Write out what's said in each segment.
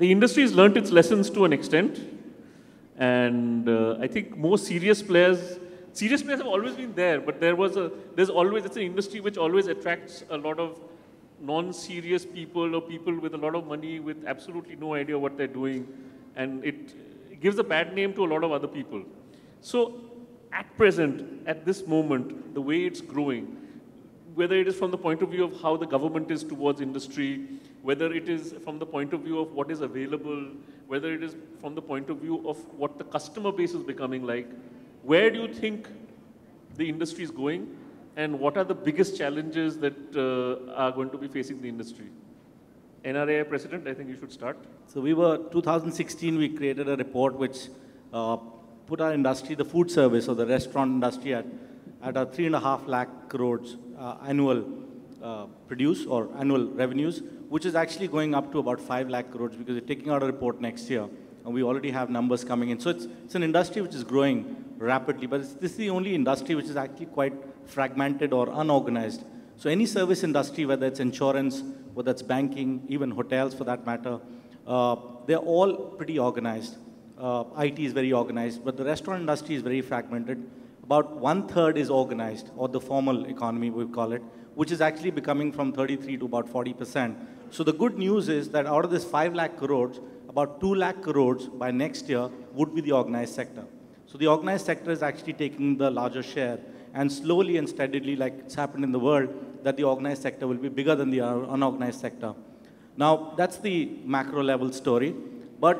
the industry has learnt its lessons to an extent. And I think more serious players have always been there, but it's an industry which always attracts a lot of non-serious people or people with a lot of money with absolutely no idea what they're doing. And it gives a bad name to a lot of other people. So at present, at this moment, the way it's growing, whether it is from the point of view of how the government is towards industry, whether it is from the point of view of what is available, whether it is from the point of view of what the customer base is becoming like, where do you think the industry is going, and what are the biggest challenges that are going to be facing the industry? NRA President, I think you should start. So 2016, we created a report which put our industry, the food service or the restaurant industry at a 3.5 lakh crores annual produce or annual revenues, which is actually going up to about 5 lakh crores because we're taking out a report next year and we already have numbers coming in. So it's an industry which is growing rapidly, but this is the only industry which is actually quite fragmented or unorganized. So any service industry, whether it's insurance, whether it's banking, even hotels for that matter, they're all pretty organized. IT is very organized, but the restaurant industry is very fragmented. About 1/3 is organized, or the formal economy we call it, which is actually becoming from 33 to about 40%. So the good news is that out of this 5 lakh crores, about 2 lakh crores by next year would be the organized sector. So the organized sector is actually taking the larger share, and slowly and steadily, like it's happened in the world, that the organized sector will be bigger than the unorganized sector. Now, that's the macro level story. But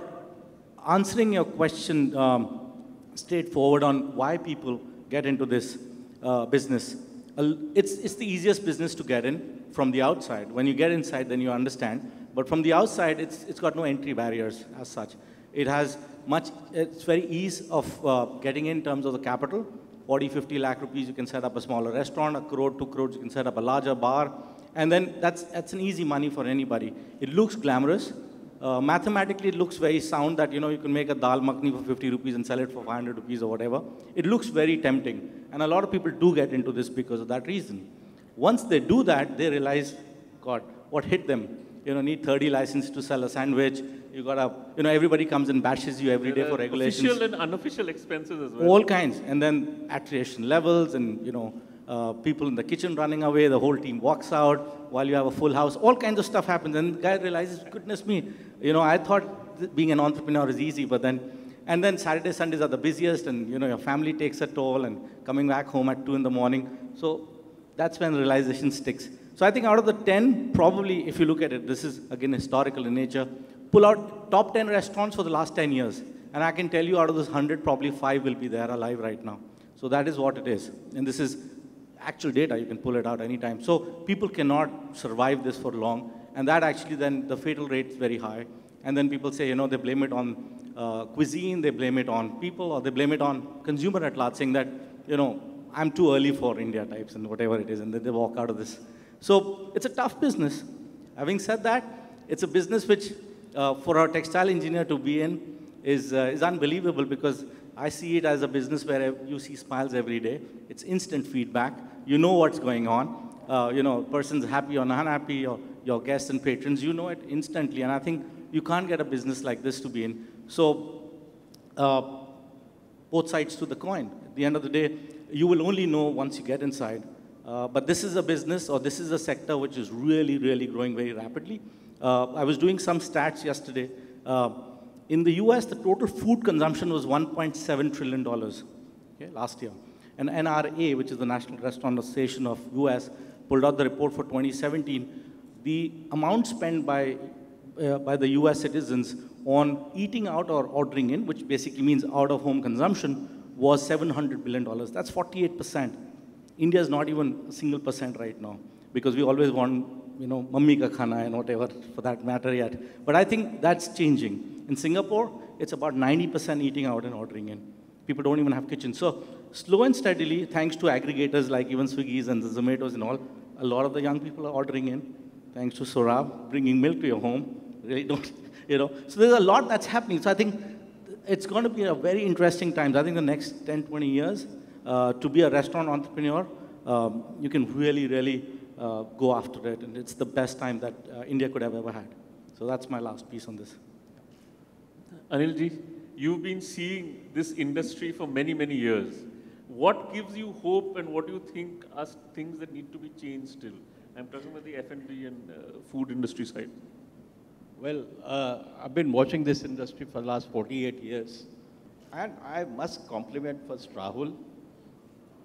answering your question straightforward on why people get into this business, it's the easiest business to get in from the outside. When you get inside, then you understand. But from the outside, it's got no entry barriers as such. It's very ease of getting in terms of the capital. 40, 50 lakh rupees, you can set up a smaller restaurant. 1 crore, 2 crores, you can set up a larger bar. And then that's an easy money for anybody. It looks glamorous. Mathematically, it looks very sound that, you can make a dal makhni for 50 rupees and sell it for 500 rupees or whatever. It looks very tempting. And a lot of people do get into this because of that reason. Once they do that, they realize, God, what hit them? Need 30 licenses to sell a sandwich. You gotta, everybody comes and bashes you every day for regulations. Official and unofficial expenses as well. All kinds. And then attrition levels and, people in the kitchen running away, the whole team walks out while you have a full house. All kinds of stuff happens. And the guy realizes, goodness me, I thought being an entrepreneur is easy, but then, and then Saturdays, Sundays are the busiest, and, your family takes a toll, and coming back home at 2 in the morning. So that's when realization sticks. So I think out of the 10, probably, if you look at it, this is, again, historical in nature, pull out top 10 restaurants for the last 10 years. And I can tell you out of those 100, probably 5 will be there alive right now. So that is what it is. And this is actual data. You can pull it out anytime. So people cannot survive this for long. And that actually then, the fatal rate is very high. And then people say, they blame it on cuisine, they blame it on people, or they blame it on consumer at large, saying that, I'm too early for India types and whatever it is. And then they walk out of this. So it's a tough business. Having said that, it's a business which, for a textile engineer to be in is unbelievable, because I see it as a business where you see smiles every day. It's instant feedback. You know what's going on. Person's happy or unhappy, or your guests and patrons, you know it instantly. And I think you can't get a business like this to be in. So both sides to the coin. At the end of the day, you will only know once you get inside. But this is a business, or this is a sector which is really, really growing very rapidly. I was doing some stats yesterday. In the US, the total food consumption was $1.7 trillion last year. And NRA, which is the National Restaurant Association of US, pulled out the report for 2017. The amount spent by the US citizens on eating out or ordering in, which basically means out-of-home consumption, was $700 billion. That's 48%. India is not even a single percent right now, because we always want, mummy ka khana and whatever for that matter yet. But I think that's changing. In Singapore, it's about 90% eating out and ordering in. People don't even have kitchens. So slow and steadily, thanks to aggregators like even Swiggy's and the Zomatos and all, a lot of the young people are ordering in. Thanks to Saurabh, bringing milk to your home. Really don't, So there's a lot that's happening. So I think it's going to be a very interesting time. I think the next 10, 20 years, to be a restaurant entrepreneur, you can really, really go after it. And it's the best time that India could have ever had. So that's my last piece on this. Anilji, you've been seeing this industry for many, many years. What gives you hope and what do you think are things that need to be changed still? I'm talking about the F&B and food industry side. Well, I've been watching this industry for the last 48 years. And I must compliment first Rahul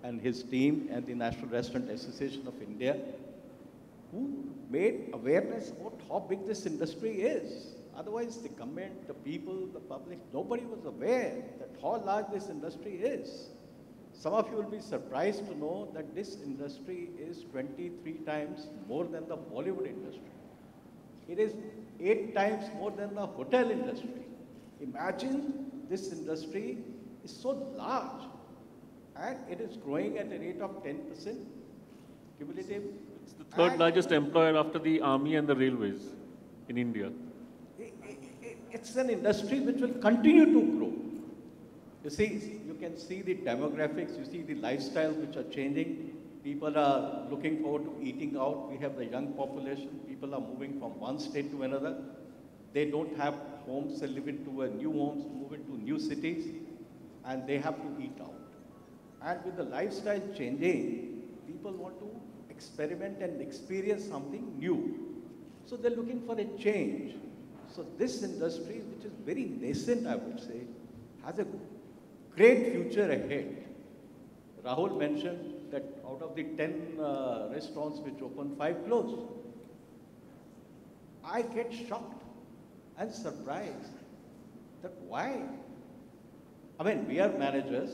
and his team and the National Restaurant Association of India, who made awareness about how big this industry is. Otherwise, the government, the people, the public, nobody was aware that how large this industry is. Some of you will be surprised to know that this industry is 23 times more than the Bollywood industry. It is 8 times more than the hotel industry. Imagine this industry is so large and it is growing at a rate of 10% cumulative. It's the third largest employer after the army and the railways in India. It's an industry which will continue to grow. You see, you can see the demographics, you see the lifestyles which are changing. People are looking forward to eating out. We have the young population. People are moving from one state to another. They don't have homes, they live into new homes, move into new cities, and they have to eat out. And with the lifestyle changing, people want to experiment and experience something new. So they're looking for a change. So this industry, which is very nascent, I would say, has a great future ahead. Rahul mentioned that out of the 10 restaurants which opened, 5 closed. I get shocked and surprised that why? I mean, we are managers,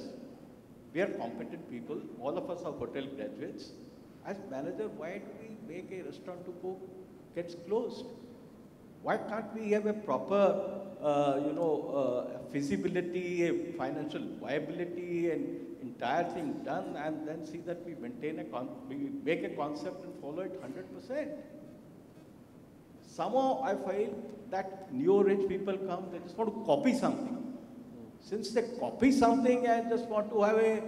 we are competent people, all of us are hotel graduates. As manager, why do we make a restaurant to go gets closed? Why can't we have a proper, feasibility, a financial viability, and entire thing done, and then see that we maintain we make a concept and follow it 100%. Somehow I feel that new rich people come, they just want to copy something. Since they copy something and just want to have a,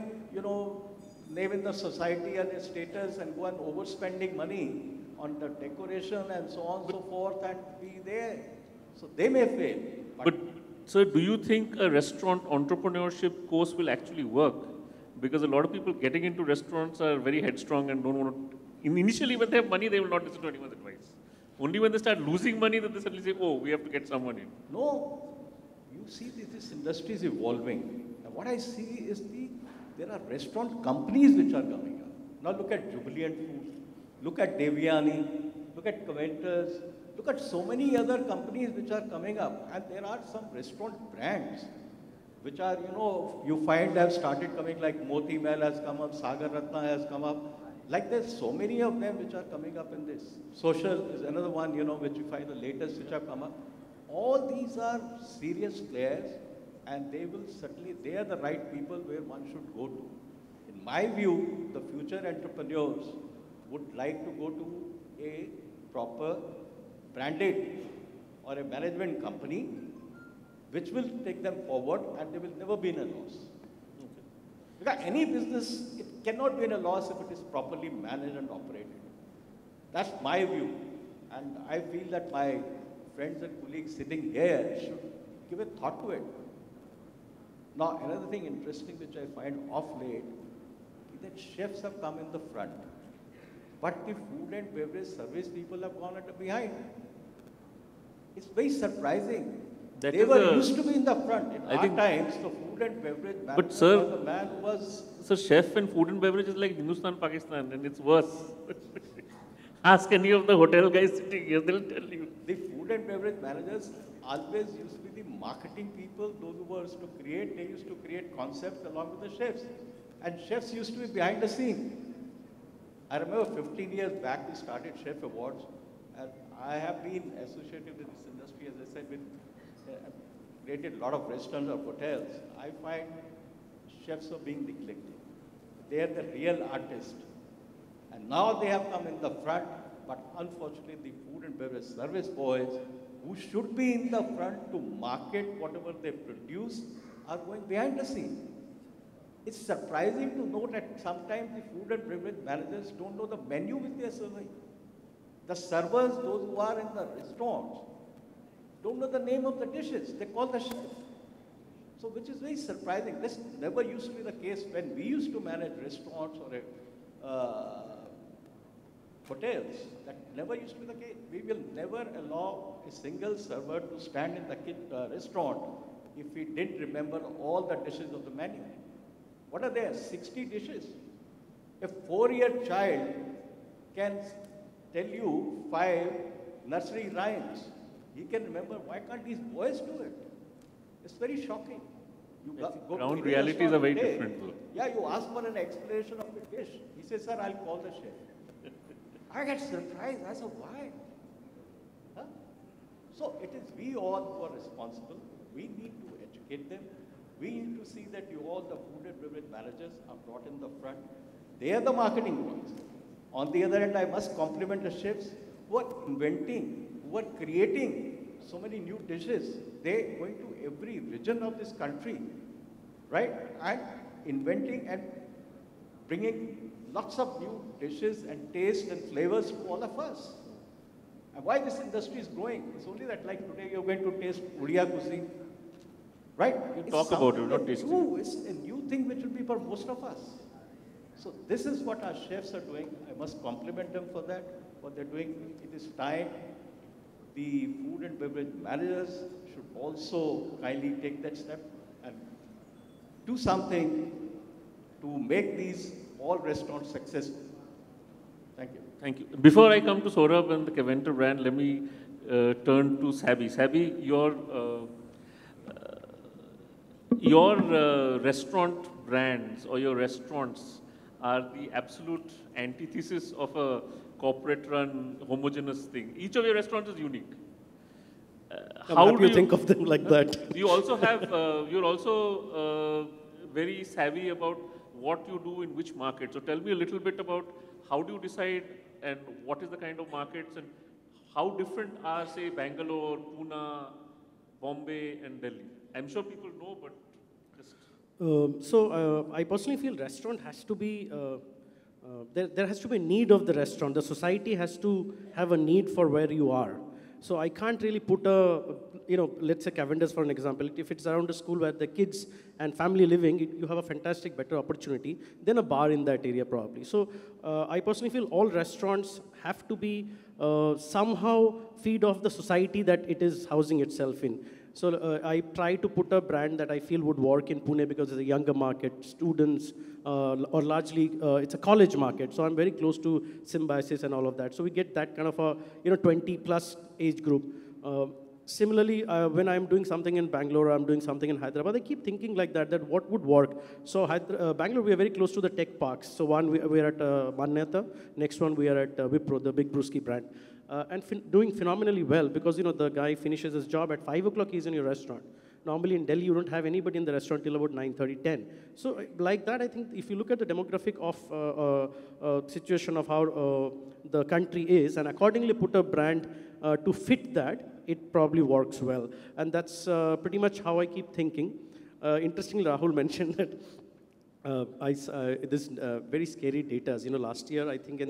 name in the society and a status and go and overspending money on the decoration and so on and so forth and be there. So they may fail. But sir, do you think a restaurant entrepreneurship course will actually work? Because a lot of people getting into restaurants are very headstrong and don't want to. Initially, when they have money, they will not listen to anyone's advice. Only when they start losing money, that they suddenly say, "Oh, we have to get someone in." No, you see, this industry is evolving. And what I see is there are restaurant companies which are coming up. Now look at Jubilant Food, look at Devyani, look at Commenters, look at so many other companies which are coming up. And there are some restaurant brands which are, you find have started coming, like Moti Mahal has come up, Sagar Ratna has come up. Like there's so many of them which are coming up in this. Social is another one, which you find the latest which have come up. All these are serious players and they are the right people where one should go to. In my view, the future entrepreneurs would like to go to a proper branded or a management company which will take them forward and they will never be in a loss. Okay. Because any business, it cannot be in a loss if it is properly managed and operated. That's my view. And I feel that my friends and colleagues sitting here should give a thought to it. Now, another thing interesting which I find off late is that chefs have come in the front, but the food and beverage service people have gone at the behind. It's very surprising. They were used to be in the front. In our times, the food and beverage man was the man who was... So chef and food and beverage is like Hindustan, Pakistan, and it's worse. Ask any of the hotel guys sitting here, they'll tell you. The food and beverage managers always used to be the marketing people, those who were to create, they used to create concepts along with the chefs. And chefs used to be behind the scene. I remember 15 years back, we started Chef Awards. And I have been associated with this industry, as I said, with created a lot of restaurants or hotels. I find chefs are being neglected. They are the real artists. And now they have come in the front, but unfortunately the food and beverage service boys, who should be in the front to market whatever they produce, are going behind the scene. It's surprising to know that sometimes the food and beverage managers don't know the menu which they are serving. The servers, those who are in the restaurants, don't know the name of the dishes. They call the chef. So which is very surprising. This never used to be the case when we used to manage restaurants or hotels. That never used to be the case. We will never allow a single server to stand in the restaurant if he didn't remember all the dishes of the menu. What are there? 60 dishes. A 4-year child can tell you 5 nursery rhymes. He can remember. Why can't these boys do it? It's very shocking. Ground realities are very different, though. Yeah, you ask for an explanation of the dish. He says, sir, I'll call the chef. I get surprised. I said, why? Huh? So it is we all who are responsible. We need to educate them. We need to see that all the food and beverage managers are brought in the front. They are the marketing ones. On the other hand, I must compliment the chefs who are inventing, who are creating so many new dishes. They're going to every region of this country, right? And inventing and bringing lots of new dishes and taste and flavors to all of us. And why this industry is growing? It's only that, like today, you're going to taste Odia cuisine, right? You talk about it, not tasting. It's a new thing which will be for most of us. So this is what our chefs are doing. I must compliment them for that, what they're doing. It is time the food and beverage managers should also kindly take that step and do something to make these all restaurants successful. Thank you. Thank you. Before I come to Saurabh and the Keventer brand, let me turn to Sabi. Sabi, your restaurant brands or your restaurants are the absolute antithesis of a corporate-run, homogeneous thing. Each of your restaurants is unique. How do you think of them like that? You also have, you're also very savvy about what you do in which market. So tell me a little bit about how do you decide and what is the kind of markets and how different are, say, Bangalore, Pune, Bombay, and Delhi? I'm sure people know, but just... I personally feel restaurant has to be, there has to be a need of the restaurant. The society has to have a need for where you are. So I can't really put let's say Cavendish for an example. If it's around a school where the kids and family living, you have a fantastic, better opportunity than a bar in that area probably. So I personally feel all restaurants have to be somehow feed off the society that it is housing itself in. So I try to put a brand that I feel would work in Pune because it's a younger market, students, or largely it's a college market. So I'm very close to Symbiosis and all of that. So we get that kind of a 20+ age group. Similarly, when I'm doing something in Bangalore, I'm doing something in Hyderabad, I keep thinking like that what would work. So Bangalore, we are very close to the tech parks. So one, we are at Manyata. Next one, we are at Wipro, the big Brewski brand. And doing phenomenally well because, the guy finishes his job at 5 o'clock, he's in your restaurant. Normally in Delhi, you don't have anybody in the restaurant till about 9:30, 10. So like that, I think if you look at the demographic of situation of how the country is and accordingly put a brand to fit that, it probably works well. And that's pretty much how I keep thinking. Interestingly, Rahul mentioned that this very scary data. Last year, I think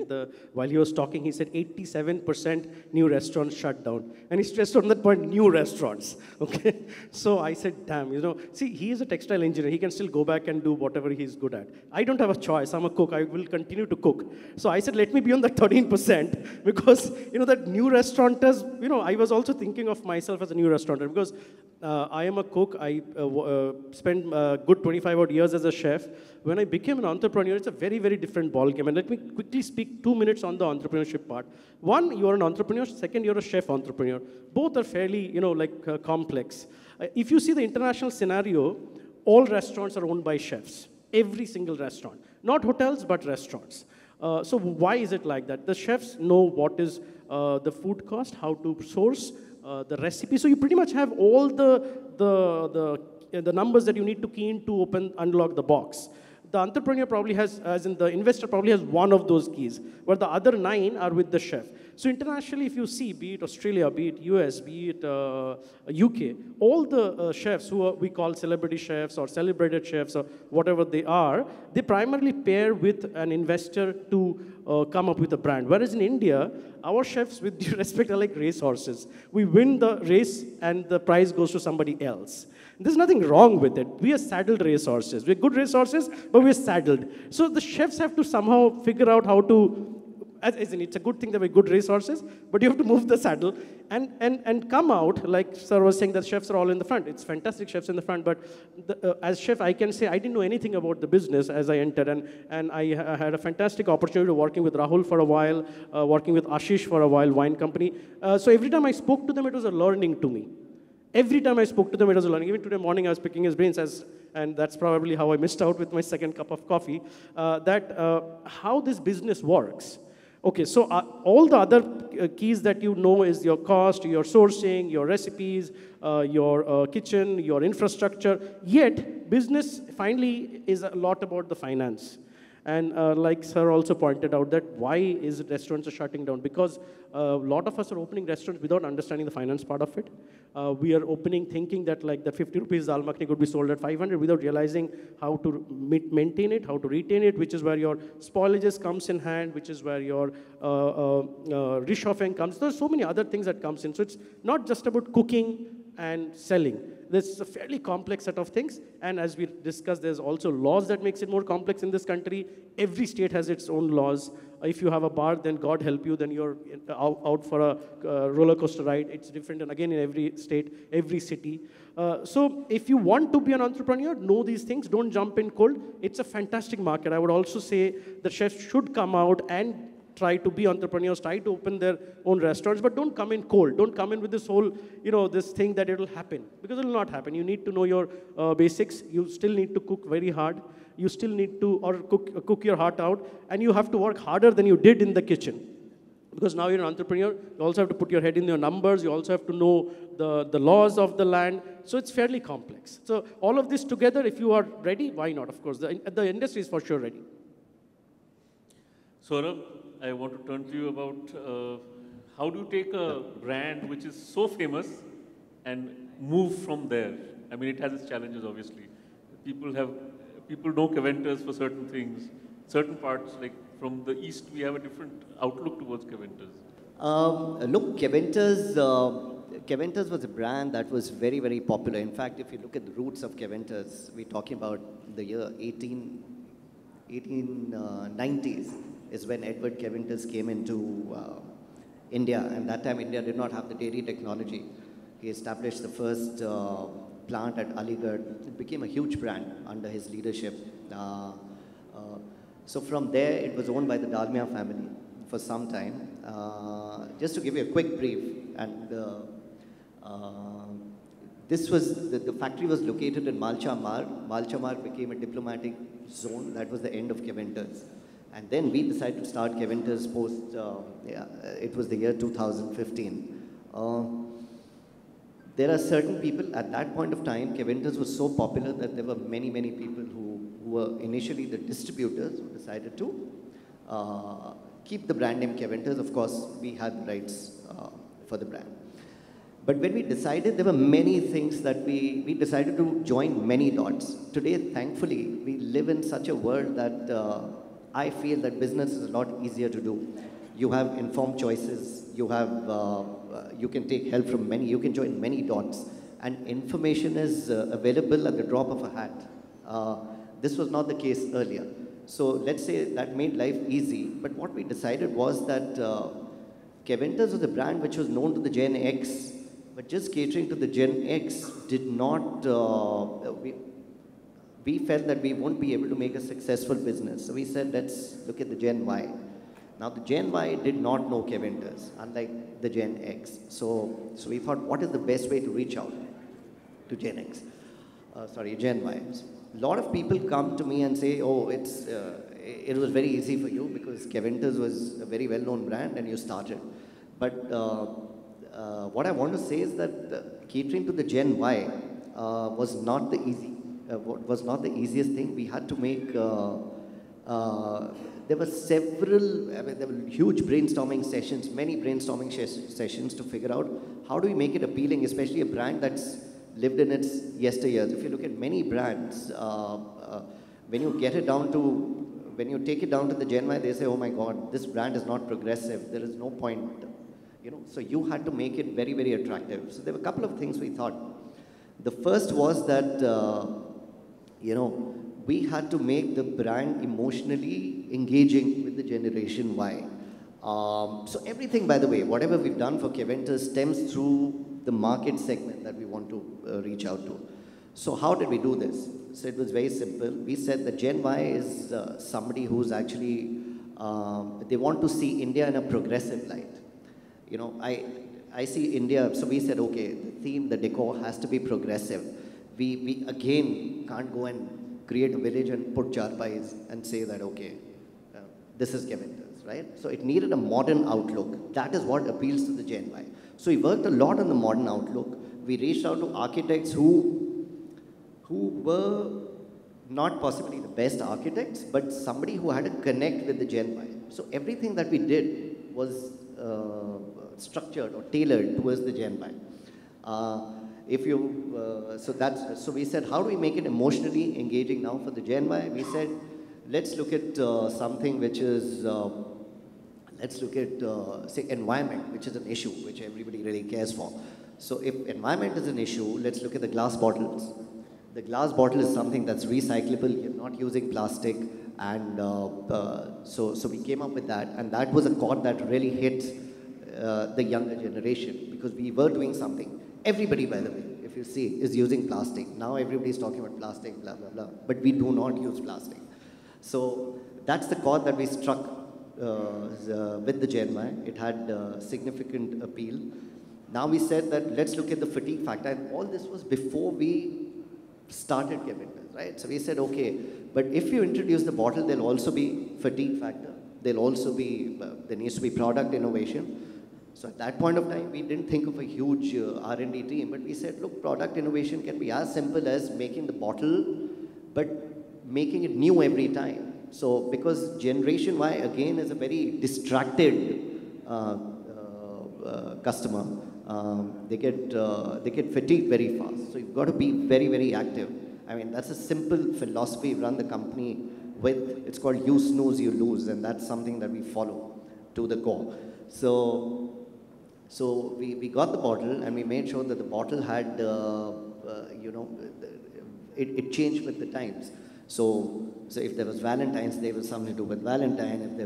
while he was talking, he said 87% new restaurants shut down. And he stressed on that point, new restaurants, okay? So I said, damn, see, he is a textile engineer. He can still go back and do whatever he's good at. I don't have a choice. I'm a cook. I will continue to cook. So I said, let me be on the 13% because, that new restaurateurs, I was also thinking of myself as a new restaurateur because I am a cook. I spent a good 25 odd years as a chef. When I became an entrepreneur, it's a very, very different ballgame. And let me quickly speak 2 minutes on the entrepreneurship part. One, you are an entrepreneur. Second, you're a chef entrepreneur. Both are fairly, complex. If you see the international scenario, all restaurants are owned by chefs. Every single restaurant. Not hotels, but restaurants. So why is it like that? The chefs know what is the food cost, how to source, the recipe. So you pretty much have all the numbers that you need to key in to unlock the box. The entrepreneur probably has, as in the investor probably has one of those keys, but the other 9 are with the chef. So internationally, if you see, be it Australia, be it US, be it UK, all the chefs who we call celebrity chefs or celebrated chefs or whatever they are, they primarily pair with an investor to come up with a brand. Whereas in India, our chefs, with due respect, are like racehorses. We win the race and the prize goes to somebody else. There's nothing wrong with it. We are saddled racehorses. We're good racehorses, but we're saddled. So the chefs have to somehow figure out how to, as in, it's a good thing that we're good racehorses, but you have to move the saddle and come out, like sir was saying, that chefs are all in the front. It's fantastic chefs in the front, but as chef, I can say I didn't know anything about the business as I entered, and I had a fantastic opportunity of working with Rahul for a while, working with Ashish for a while, wine company. So every time I spoke to them, it was a learning to me. Every time I spoke to them, it was a learning. Even today morning, I was picking his brains, and that's probably how I missed out with my second cup of coffee, how this business works. Okay, so all the other keys that you know is your cost, your sourcing, your recipes, your kitchen, your infrastructure. Yet, business finally is a lot about the finance. And like sir also pointed out, that why is restaurants are shutting down? Because a lot of us are opening restaurants without understanding the finance part of it. We are opening thinking that like the 50 rupees dal makhani could be sold at 500 without realizing how to maintain it, how to retain it, which is where your spoilages comes in hand, which is where your reshuffling comes. There's so many other things that comes in. So it's not just about cooking and selling. There's a fairly complex set of things, and as we discussed, there's also laws that makes it more complex in this country. Every state has its own laws. If you have a bar, then God help you, then you're out for a roller coaster ride. It's different, and again, in every state, every city. So if you want to be an entrepreneur, know these things. Don't jump in cold. It's a fantastic market. I would also say that chefs should come out and try to be entrepreneurs, try to open their own restaurants, but don't come in cold. Don't come in with this whole, this thing that it will happen, because it will not happen. You need to know your basics. You still need to cook very hard. You still need to cook your heart out, and you have to work harder than you did in the kitchen. Because now you're an entrepreneur, you also have to put your head in your numbers, you also have to know the laws of the land, so it's fairly complex. So all of this together, if you are ready, why not? Of course, the industry is for sure ready. Saurabh, I want to turn to you about how do you take a brand which is so famous and move from there? I mean, it has its challenges, obviously. People know Caventer's for certain things. Certain parts, like from the East, we have a different outlook towards Caventer's. Look, Caventer's was a brand that was very, very popular. In fact, if you look at the roots of Caventer's, we're talking about the year 1890s. Is when Edward Caventer's came into India, and that time India did not have the dairy technology. He established the first plant at Aligarh. It became a huge brand under his leadership. So from there, it was owned by the Dalmia family for some time. Just to give you a quick brief, and this was, the factory was located in Malchamar. Malchamar became a diplomatic zone. That was the end of Caventer's. And then we decided to start Caventer's post, it was the year 2015. There are certain people, at that point of time, Caventer's was so popular that there were many, many people who were initially the distributors who decided to keep the brand name Caventer's. Of course, we had rights for the brand. But when we decided, there were many things that we decided to join many dots. Today, thankfully, we live in such a world that I feel that business is a lot easier to do. You have informed choices, you can take help from many, you can join many dots, and information is available at the drop of a hat. This was not the case earlier. So let's say that made life easy, but what we decided was that Caventer's was a brand which was known to the Gen X, but just catering to the Gen X did not, we felt that we won't be able to make a successful business. So we said, let's look at the Gen Y. Now the Gen Y did not know Caventer's, unlike the Gen X. So we thought, what is the best way to reach out to Gen X? Gen Y. A lot of people come to me and say, oh, it was very easy for you because Caventer's was a very well-known brand and you started. But what I want to say is that catering to the Gen Y was not the easiest thing. We had to make, there were there were huge brainstorming sessions, many brainstorming sessions to figure out how do we make it appealing, especially a brand that's lived in its yesteryears. If you look at many brands, when you get it down to when you take it down to the Gen Y, they say, oh my God, this brand is not progressive. There is no point, So you had to make it very, very attractive. So there were a couple of things we thought. The first was that, we had to make the brand emotionally engaging with the Generation Y. So everything, by the way, whatever we've done for Kevintas stems through the market segment that we want to reach out to. So how did we do this? So it was very simple. We said the Gen Y is somebody who's actually, they want to see India in a progressive light. I see India, so we said, okay, the theme, the decor has to be progressive. We again can't go and create a village and put charpais and say that, okay, this is Kevintas, right? So it needed a modern outlook. That is what appeals to the Gen Y. So we worked a lot on the modern outlook. We reached out to architects who were not possibly the best architects, but somebody who had a connect with the Gen Y. So everything that we did was structured or tailored towards the Gen Y. So we said, how do we make it emotionally engaging now for the Gen Y? We said, let's look at something which is, let's look at, say, environment, which is an issue, which everybody really cares for. So if environment is an issue, let's look at the glass bottles. The glass bottle is something that's recyclable, you're not using plastic, and so we came up with that, and that was a chord that really hit the younger generation, because we were doing something. Everybody, by the way, if you see, is using plastic. Now everybody's talking about plastic, blah, blah, blah, but we do not use plastic. So that's the chord that we struck with the Gen Y. It had significant appeal. Now we said that let's look at the fatigue factor, and all this was before we started Kevintas, right? So we said, okay, but if you introduce the bottle, there'll also be fatigue factor. There'll also be, there needs to be product innovation. So at that point of time, we didn't think of a huge R&D team, but we said, look, product innovation can be as simple as making the bottle, but making it new every time. So because Generation Y, again, is a very distracted customer. They get fatigued very fast. So you've got to be very, very active. I mean, that's a simple philosophy we run the company with. It's called you snooze, you lose, and that's something that we follow to the core. So we got the bottle, and we made sure that the bottle had, it changed with the times. So if there was Valentine's Day, it was something to do with Valentine.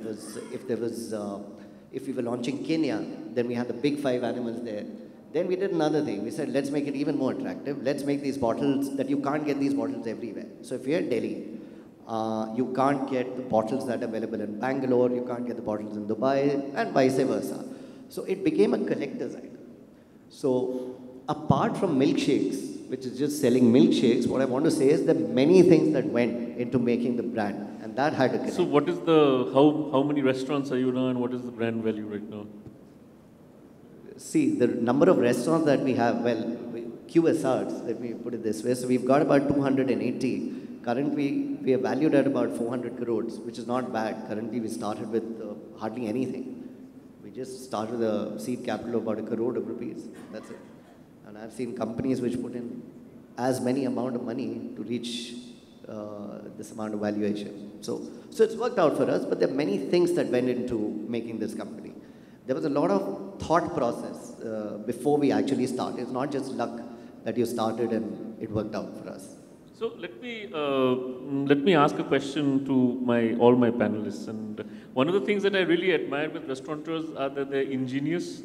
If we were launching Kenya, then we had the big 5 animals there. Then we did another thing. We said, let's make it even more attractive. Let's make these bottles that you can't get these bottles everywhere. So if you're in Delhi, you can't get the bottles that are available in Bangalore, you can't get the bottles in Dubai, and vice versa. So it became a collector's item. So apart from milkshakes, which is just selling milkshakes, what I want to say is there are many things that went into making the brand, and that had to connect. So what is the, how many restaurants are you now, and what is the brand value right now? See, the number of restaurants that we have, well, QSRs, let me put it this way. So we've got about 280. Currently, we are valued at about 400 crores, which is not bad. Currently, we started with hardly anything. We just started with a seed capital of about 1 crore of rupees. That's it. And I've seen companies which put in as many amount of money to reach this amount of valuation. So it's worked out for us, but there are many things that went into making this company. There was a lot of thought process before we actually started. It's not just luck that you started and it worked out for us. So let me ask a question to all my panelists. And one of the things that I really admire with restaurateurs are that they're ingenious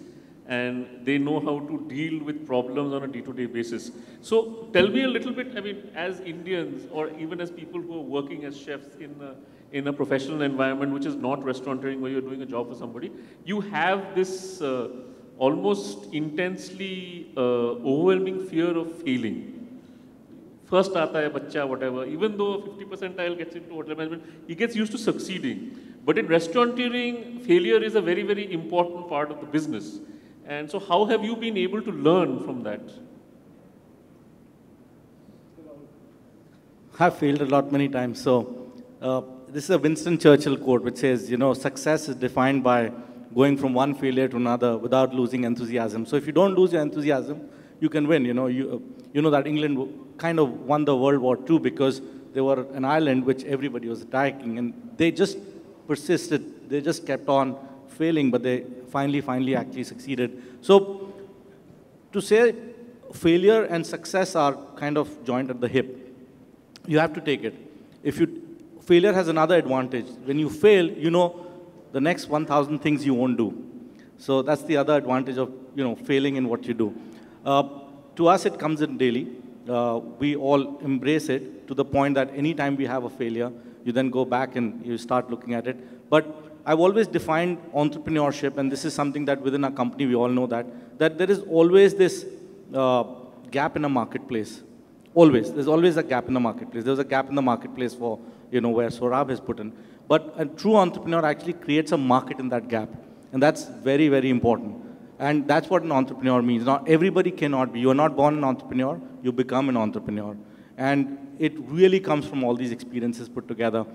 and they know how to deal with problems on a day-to-day basis. So tell me a little bit, I mean, as Indians or even as people who are working as chefs in a professional environment which is not restaurateuring, where you're doing a job for somebody, you have this almost intensely overwhelming fear of failing. First aata hai bachcha, whatever, even though 50 percentile gets into hotel management, he gets used to succeeding. But in restaurateuring, failure is a very, very important part of the business. And so how have you been able to learn from that? I've failed a lot many times. So this is a Winston Churchill quote which says, success is defined by going from one failure to another without losing enthusiasm. So if you don't lose your enthusiasm, you can win. You know that England kind of won the World War II because they were an island which everybody was attacking, and they just persisted. They just kept on failing, but they finally actually succeeded. So to say failure and success are kind of joined at the hip, you have to take it. Failure has another advantage. When you fail, you know the next 1,000 things you won't do. So that's the other advantage of failing in what you do. To us, it comes in daily. We all embrace it to the point that anytime we have a failure, you then go back and you start looking at it. But I've always defined entrepreneurship, and this is something that within our company we all know that there is always this gap in a marketplace. Always. There's always a gap in the marketplace. There's a gap in the marketplace for where Saurabh has put in. But a true entrepreneur actually creates a market in that gap. And that's very, very important. And that's what an entrepreneur means. Not everybody cannot be. You are not born an entrepreneur. You become an entrepreneur. And it really comes from all these experiences put together.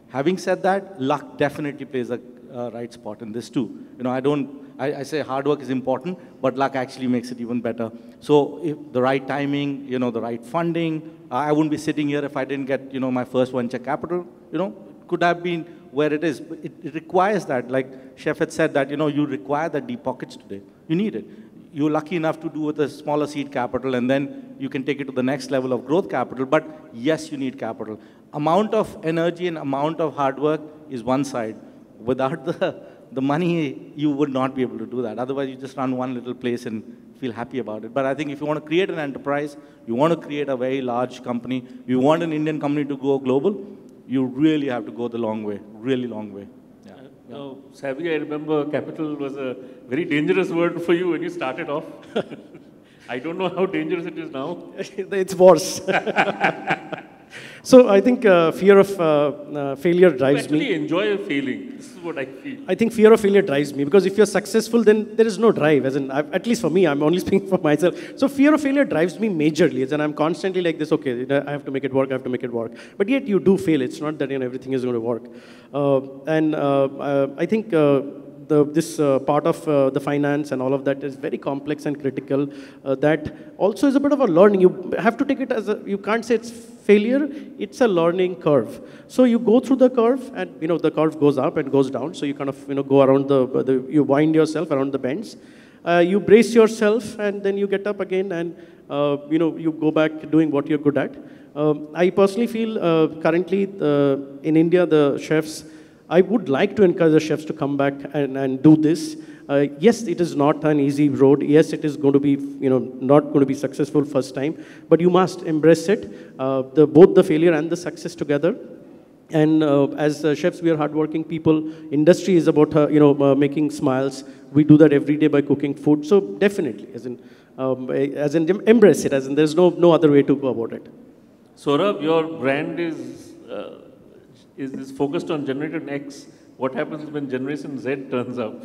Having said that, luck definitely plays a right spot in this too. I say hard work is important, but luck actually makes it even better. So if the right timing, the right funding, I wouldn't be sitting here if I didn't get, my first venture capital, could have been where it is. But it requires that, like Chef had said that, you require that deep pockets today. You need it. You're lucky enough to do with a smaller seed capital, and then you can take it to the next level of growth capital. But yes, you need capital. Amount of energy and amount of hard work is one side. Without the money, you would not be able to do that. Otherwise, you just run one little place and feel happy about it. But I think if you want to create an enterprise, you want to create a very large company, you want an Indian company to go global, you really have to go the long way, really long way. Now, Savvy, I remember capital was a very dangerous word for you when you started off. I don't know how dangerous it is now. It's worse. So I think fear of failure drives me. You actually enjoy failing. This is what I feel. I think fear of failure drives me, because if you're successful, then there is no drive. As in, at least for me, I'm only speaking for myself. So fear of failure drives me majorly. As in, I'm constantly like this, okay, I have to make it work, I have to make it work. But yet you do fail. It's not that everything is going to work. I think this part of the finance and all of that is very complex and critical. That also is a bit of a learning. You have to take it as you can't say it's failure, it's a learning curve. So you go through the curve, and the curve goes up and goes down. So you kind of go around you wind yourself around the bends. You brace yourself, and then you get up again, and you go back doing what you're good at. I personally feel currently in India, the chefs, I would like to encourage the chefs to come back and do this. Yes, it is not an easy road. Yes, it is going to be, not going to be successful first time, but you must embrace it, both the failure and the success together. And as chefs, we are hardworking people. Industry is about, making smiles. We do that every day by cooking food. So definitely, as in embrace it, as in there's no other way to go about it. Saurabh, your brand is focused on Generation X. What happens when Generation Z turns up?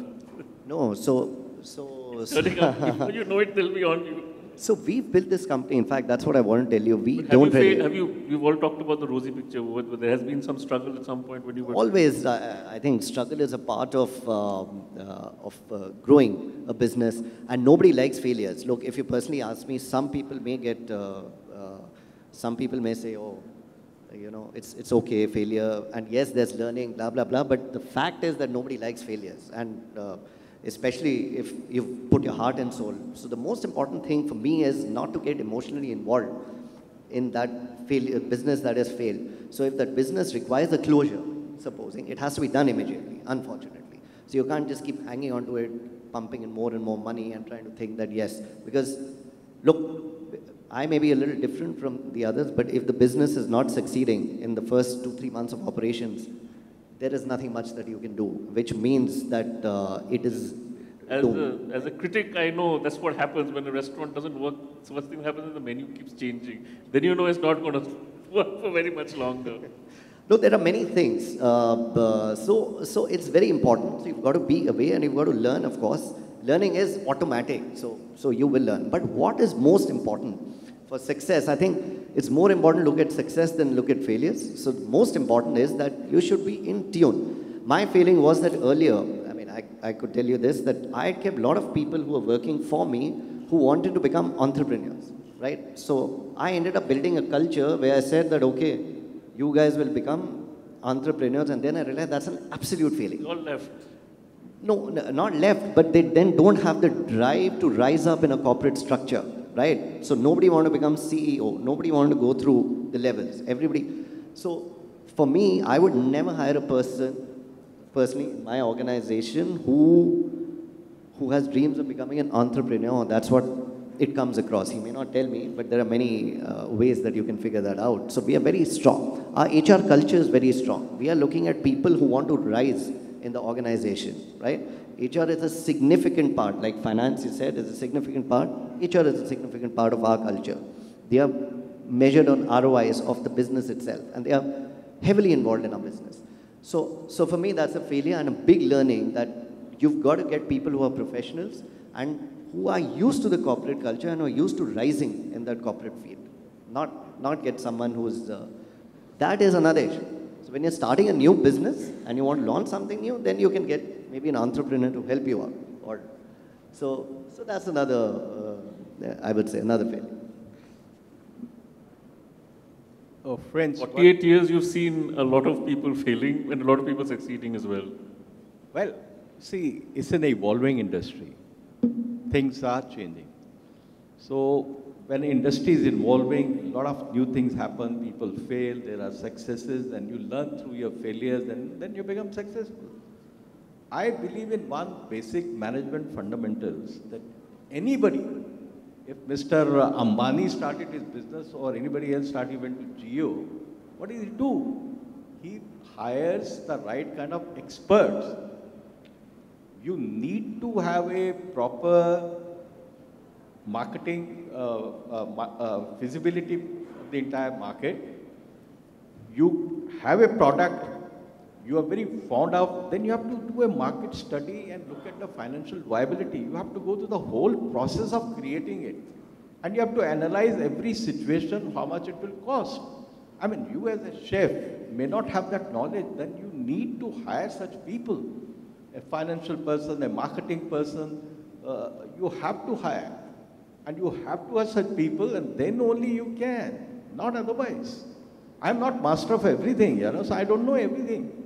No, Turning up, before you know it, they'll be on you. So we've built this company. In fact, that's what I want to tell you. You've all talked about the rosy picture. There has been some struggle at some point when you were... Always, I think struggle is a part of growing a business, and nobody likes failures. Look, if you personally ask me, some people may say, oh, it's okay, failure, and yes, there's learning, blah, blah, blah, but the fact is that nobody likes failures, and especially if you've put your heart and soul. So the most important thing for me is not to get emotionally involved in that business that has failed. So if that business requires a closure, supposing, it has to be done immediately, unfortunately. So you can't just keep hanging on to it, pumping in more and more money and trying to think that yes, because look, I may be a little different from the others, but if the business is not succeeding in the first 2-3 months of operations, there is nothing much that you can do, which means that it is As a critic, I know that's what happens when a restaurant doesn't work. So first thing that happens is the menu keeps changing. Then you know it's not going to work for very much longer. No, there are many things. So it's very important. So you've got to be away and you've got to learn, of course. Learning is automatic, so you will learn. But what is most important for success? I think it's more important to look at success than look at failures. So most important is that you should be in tune. My feeling was that earlier, I mean, I could tell you this, that I kept a lot of people who were working for me who wanted to become entrepreneurs, right? So I ended up building a culture where I said that, okay, you guys will become entrepreneurs. And then I realized that's an absolute failure. All left. No, not left, but they then don't have the drive to rise up in a corporate structure, right? So nobody want to become CEO. Nobody want to go through the levels. Everybody. So for me, I would never hire a person, personally, in my organization who has dreams of becoming an entrepreneur. That's what it comes across. He may not tell me, but there are many ways that you can figure that out. So we are very strong. Our HR culture is very strong. We are looking at people who want to rise in the organization, right? HR is a significant part, like finance, you said, is a significant part. HR is a significant part of our culture. They are measured on ROIs of the business itself, and they are heavily involved in our business. So for me, that's a failure and a big learning that you've got to get people who are professionals and who are used to the corporate culture and are used to rising in that corporate field. Not get someone who's, that is another issue. So when you're starting a new business and you want to launch something new, then you can get maybe an entrepreneur to help you out. Or, so that's another, I would say, another failure. Oh, friends. 48 years, you've seen a lot of people failing and a lot of people succeeding as well. Well, see, it's an evolving industry. Things are changing. So when industry is evolving, a lot of new things happen, people fail, there are successes, and you learn through your failures, and then you become successful. I believe in one basic management fundamentals that anybody, if Mr. Ambani started his business or anybody else went to Geo, what does he do? He hires the right kind of experts. You need to have a proper marketing feasibility of the entire market. You have a product you are very fond of, then you have to do a market study and look at the financial viability. You have to go through the whole process of creating it. And you have to analyze every situation, how much it will cost. I mean, you as a chef may not have that knowledge, then you need to hire such people. A financial person, a marketing person, you have to hire. And you have to have such people, and then only you can, not otherwise. I'm not master of everything, so I don't know everything.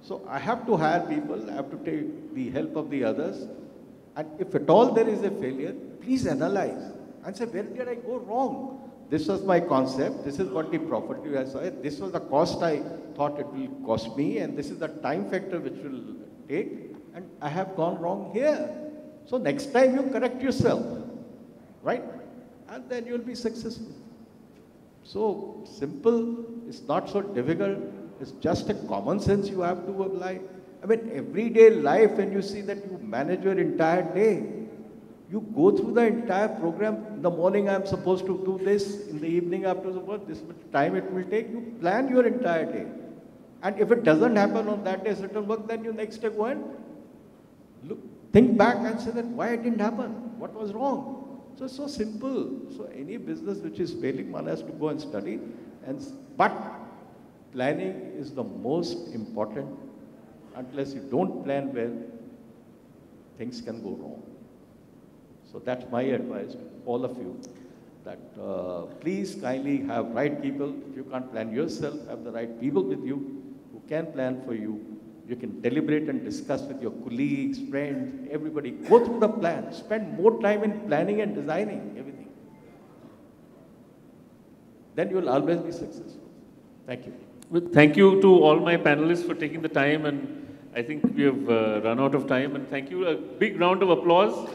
So I have to hire people, I have to take the help of the others. And if at all there is a failure, please analyze and say, where did I go wrong? This was my concept, this is what the profit I saw, this was the cost I thought it will cost me, and this is the time factor which will take, and I have gone wrong here. So next time you correct yourself, right? And then you'll be successful. So simple, it's not so difficult, it's just a common sense you have to apply. I mean, everyday life, when you see that you manage your entire day, you go through the entire program. In the morning, I'm supposed to do this. In the evening, I have to do this much time it will take. You plan your entire day. And if it doesn't happen on that day, certain work, then you next day go and look, think back and say that why it didn't happen? What was wrong? So it's so simple. So any business which is failing, one has to go and study. But planning is the most important. Unless you don't plan well, things can go wrong. So that's my advice to all of you, that please kindly have right people. If you can't plan yourself, have the right people with you who can plan for you. You can deliberate and discuss with your colleagues, friends, everybody. Go through the plan. Spend more time in planning and designing everything. Then you will always be successful. Thank you. Well, thank you to all my panelists for taking the time, and I think we have run out of time. And thank you. A big round of applause.